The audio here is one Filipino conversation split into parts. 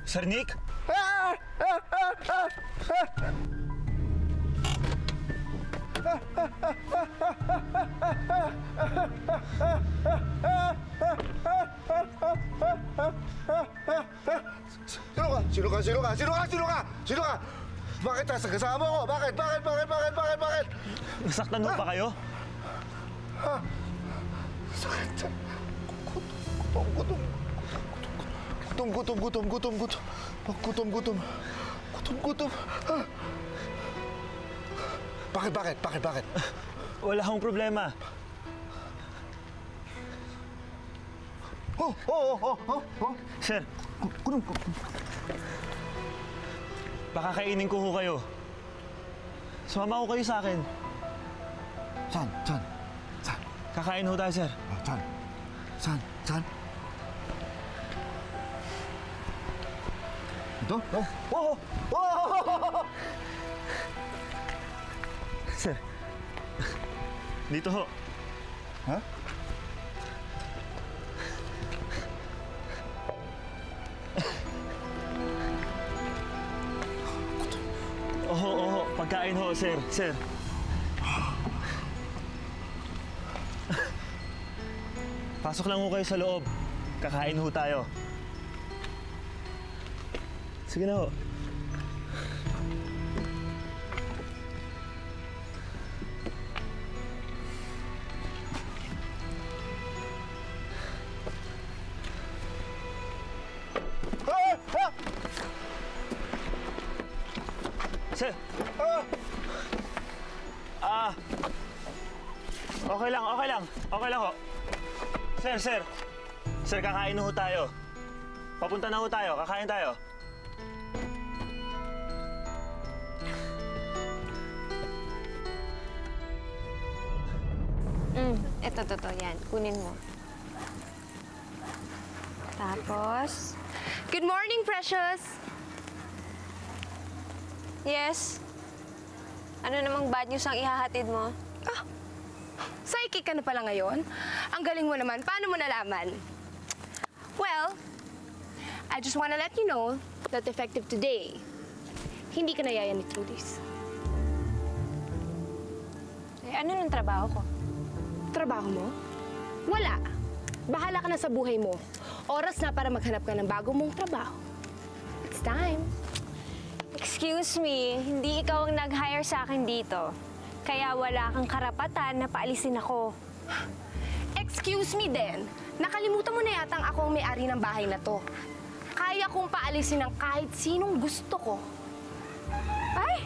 Sir Nick? Sino ka? Bakit nasa kasama ko? Bakit? Nasaktan mo pa kayo? Sakit. Gutom. Bakit? Wala akong problema. Sir, pakakainin ko ho kayo. Sumama ko kayo sa akin. Saan? Kakain ho tayo, sir. Saan? Ito? Sir, dito ho. Ha? Oo. Pagkain ho, sir. Pasok lang ho kayo sa loob. Kakain ho tayo. Sige na ho. Sir! Okay lang ho. Sir. Sir, kakain ho tayo. Papunta na ho tayo, kakain tayo. Ito, yan. Kunin mo. Tapos... Good morning, Precious! Yes? Ano namang bad news ang ihahatid mo? Psychic ka na pala ngayon? Ang galing mo naman. Paano mo nalaman? Well, I just wanna let you know that effective today, hindi ka na yaya ni Trudis. Ano nang trabaho ko? Trabaho mo? Wala. Bahala ka na sa buhay mo. Oras na para maghanap ka ng bago mong trabaho. It's time. Excuse me, hindi ikaw ang nag-hire sa akin dito. Kaya wala kang karapatan na paalisin ako. Excuse me din. Nakalimutan mo na yatang ako ang may-ari ng bahay na to. Kaya kong paalisin ng kahit sinong gusto ko. Ay,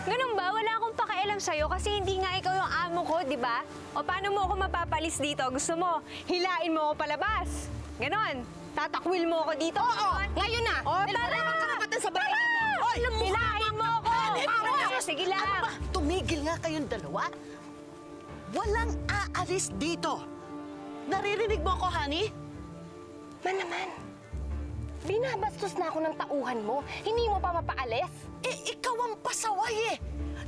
ganun ba? Wala akong pakialam sa'yo kasi hindi nga ikaw yung amo ko, di ba? O paano mo ako mapapalis dito? Gusto mo, hilain mo ako palabas. Ganon. Tatakwil mo ako dito. Oo, ngayon na. O, tara! Wala kang karapatan sa bahay mo. Hoy, hilain mo ako! Sige lang. Ano ba? Tumigil nga kayong dalawa. Walang aalis dito. Naririnig mo ako, honey? Man naman, binabastos na ako ng tauhan mo. Hindi mo pa mapaalis. Ikaw ang pasaway eh.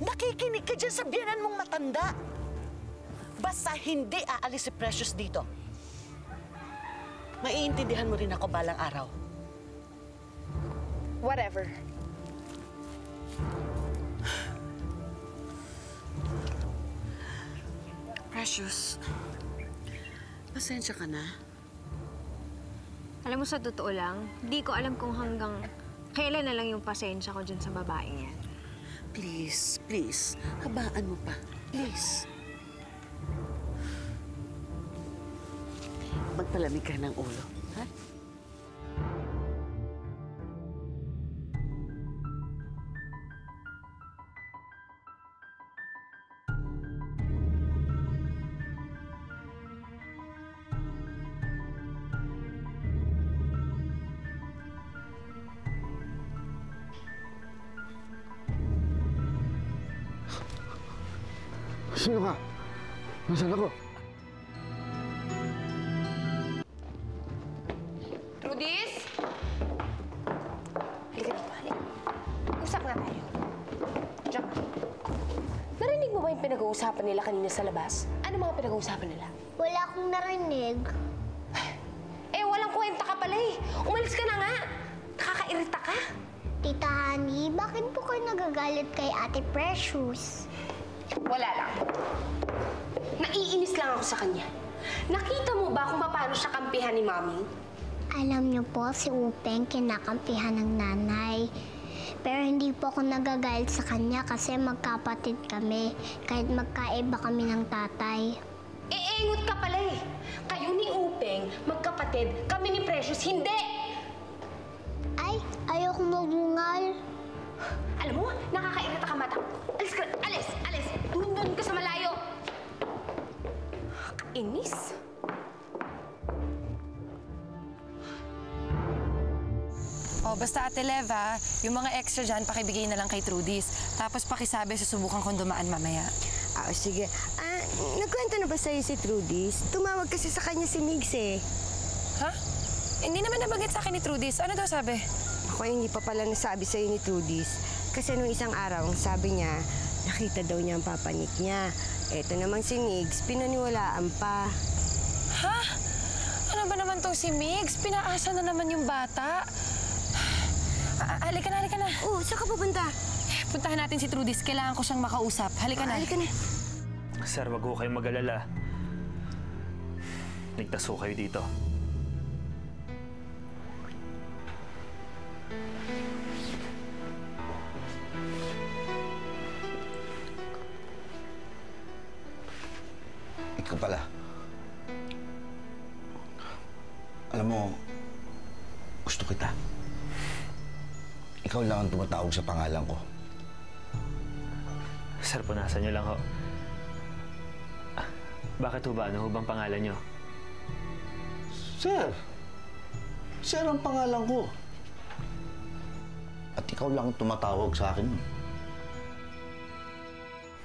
Nakikinig ka dyan sa biyanan mong matanda. Basta hindi aalis si Precious dito. Maiintindihan mo rin ako balang araw. Whatever. Precious, pasensya ka na. Alam mo, sa totoo lang, di ko alam kung hanggang kailan na lang yung pasensya ko dyan sa babaeng yan. Please, habaan mo pa. Please. Magpalamig ka ng ulo, ha? Sino ka? Nasaan ako? Trudis? Halika dito, halika. Usap nga tayo. Diyan ka. Narinig mo ba yung pinag-uusapan nila kanina sa labas? Ano mga pinag-uusapan nila? Wala akong narinig. Walang kwenta ka pala ka? Tita Honey, bakit po kayo nagagalit kay Ate Precious? Wala lang. Naiinis lang ako sa kanya. Nakita mo ba kung paano siya kampihan ni Mami? Alam niyo po, si Upeng kinakampihan ng nanay. Pero hindi po ako nagagalit sa kanya kasi magkapatid kami, kahit magkaiba kami ng tatay. Engot ka pala eh. Kayo ni Upeng, magkapatid, kami ni Precious, hindi! Ay, ayoko mabungal. Alam mo, nakakairita ka mata. Alis ka, alis, alis! Doon ka sa malayo! Kainis. Oh, basta Ate Lev, ha? Yung mga extra dyan, pakibigay na lang kay Trudis. Tapos pakisabi, susubukan kong dumaan mamaya. Sige. Nagkwento na ba sa'yo si Trudis? Tumawag kasi sa kanya si Migs eh. Ha? Hindi naman nabanggit sa akin ni Trudis. Ano daw sabi? Ako hindi pa pala nasabi sa'yo ni Trudis. Kasi nung isang araw, sabi niya, nakita daw niya ang papanik niya. Eto naman si Migs, pinaniwalaan pa. Ha? Ano ba naman tong si Migs? Pinaasa na naman yung bata. Halika na, halika na. Oh, saan ka pupunta? Puntahan natin si Trudis. Kailangan ko siyang makausap. Halika na. Halika na. Sir, wag ho kayong mag-alala. Ligtas ho kayo dito. Ikaw pala. Alam mo, gusto kita. Ikaw lang ang tumatawag sa pangalan ko. Sir, punasan niyo lang ho. Bakit ho ba? Ano ho bang pangalan niyo? Sir! Sir ang pangalan ko. At ikaw lang ang tumatawag sa akin.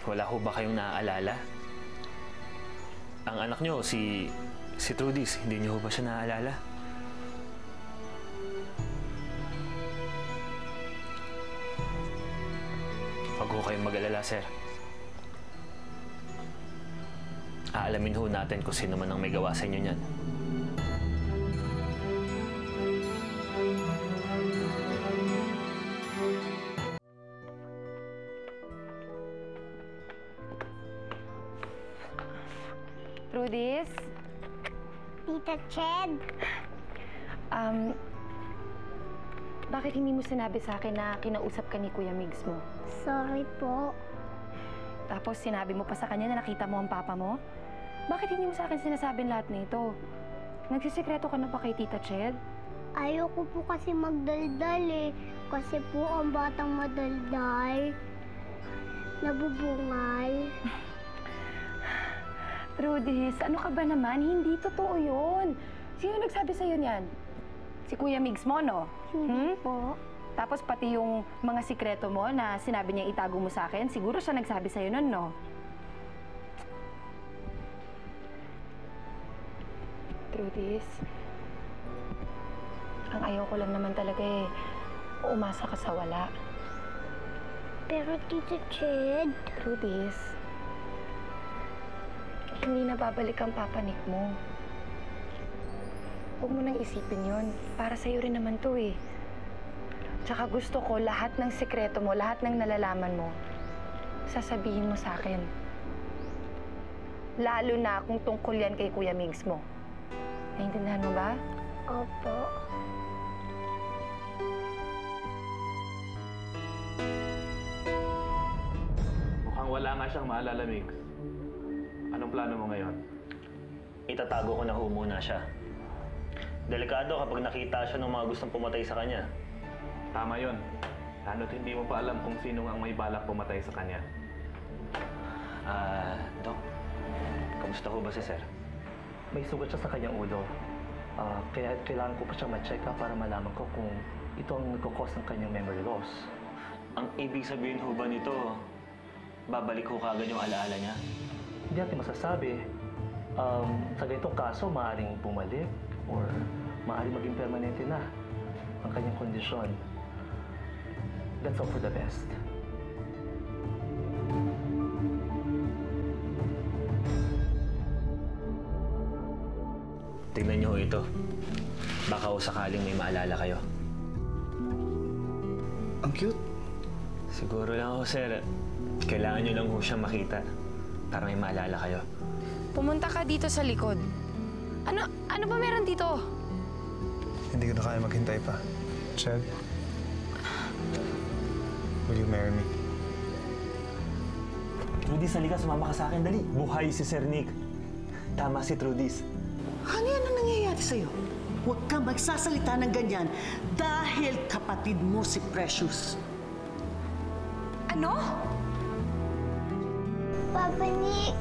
Wala ho ba kayong naaalala? Ang anak niyo, si Trudis, hindi niyo ho ba siya naaalala? Huwag ho kayong mag-alala, sir. Aalamin ho natin kung sino man ang may gawa sa inyo niyan. Trudis? Tita Ched, Bakit hindi mo sinabi sa akin na kinausap ka ni Kuya Migs mo? sorry po. Tapos sinabi mo pa sa kanya na nakita mo ang papa mo? Bakit hindi mo sa akin sinasabi lahat nito? Nagsisikreto ka na ba kay Tita Ched? Ayoko po kasi magdaldal eh. Kasi po ang batang madaldal, nabubungal. Trudis, ano ka ba naman? Hindi totoo yun. Sino nagsabi sa'yo niyan? Si Kuya Migs mo, no? Hindi po. Tapos pati yung mga sikreto mo na sinabi niya itago mo sa akin, siguro siya nagsabi sa'yo nun, no? Trudis, ang ayaw ko lang naman talaga eh, umasa ka sa wala. Pero Tita Ched, Trudis, hindi na babalik ang papanik mo. Huwag mo nang isipin yun. Para sa'yo rin naman to eh. Tsaka gusto ko lahat ng sikreto mo, lahat ng nalalaman mo, sasabihin mo sa akin. Lalo na kung tungkol yan kay Kuya Migs mo. Naintindihan mo ba? opo. Mukhang wala nga siyang maalala, Migs. Anong plano mo ngayon? Itatago ko na ho muna siya. Delikado kapag nakita siya ng mga gustong pumatay sa kanya. Tama yun. Lalo't hindi mo pa alam kung sino ang may balak pumatay sa kanya. Dok, kamusta ho ba si Sir? May sugat siya sa kanyang ulo. Kaya kailangan ko pa siyang ma-check up para malaman ko kung ito ang nagkakos ng kanyang memory loss. Ang ibig sabihin ho ba nito, babalik ho kagad yung alaala niya? Hindi natin masasabi. Sa ganitong kaso, maaaring bumalik or maaaring maging permanente na ang kanyang kondisyon. Let's hope for the best. Tingnan niyo ho ito. Baka ho sakaling may maalala kayo. Ang cute. Siguro lang ho, sir. Kailangan nyo lang ho siyang makita para may maalala kayo. Pumunta ka dito sa likod. Ano ba meron dito? Hindi ko na kaya maghintay pa. Chad, will you marry me? Trudis, halika, sumama ka sa akin, dali. Buhay si Sir Nick. Tama si Trudis. Honey, ano nangyayari sa'yo? Huwag kang magsasalita ng ganyan dahil kapatid mo si Precious. Ano? Papa Nick,